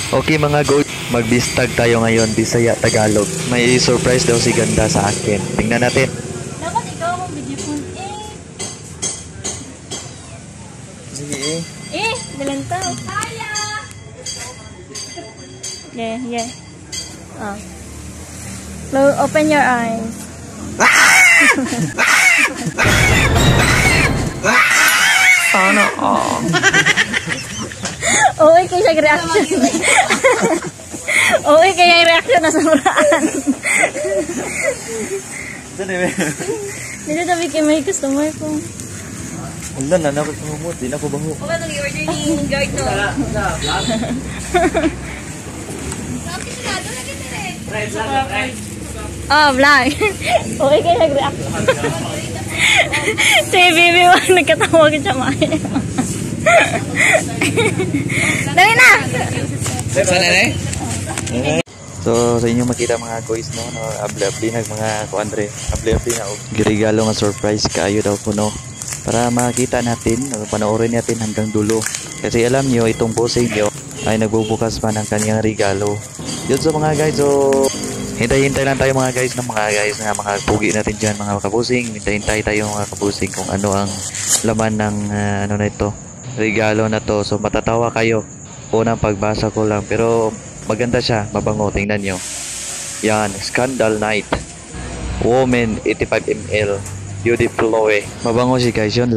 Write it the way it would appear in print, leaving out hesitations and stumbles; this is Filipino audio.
Okay mga go, magbistag tayo ngayon, Bisaya, Tagalog. May surprise daw si Ganda sa akin. Tingnan natin. Dapat ikaw ang video phone. Sige Dalantaw. Kaya! Yeah. Open your eyes. Sana all. Oo, kayo siya reaction. Oo, kaya yung reaction na sobraan. Dito tabi kayo may customer ko. Wala na, nakot sumumot. Di na ko baho. Okay, nag-order ni guard to. Oh, vlog. Okay, kayo nag-reaction. Si Bibi wag nagkatawag siya maya. Dali na! So sa inyo makita mga guys no, abli-abli nag mga kuandre, abli-abli na girigalo nga surprise kaayo daw ko no. Para makita natin, panoorin natin hanggang dulo. Kasi alam niyo itong posing niyo ay nagbubukas pa ng kanyang regalo. Yun so mga guys, so hintay-hintay lang tayo mga guys nga mga pugi natin dyan mga kabusing. Hintay-hintay tayo mga kabusing kung ano ang laman ng ano na ito, regalo na to. So matatawa kayo unang pagbasa ko lang, pero maganda siya, mabango, tingnan nyo. Yan, Scandal Night Woman 85 ml Beauty Floe. Mabango siya guys, yun.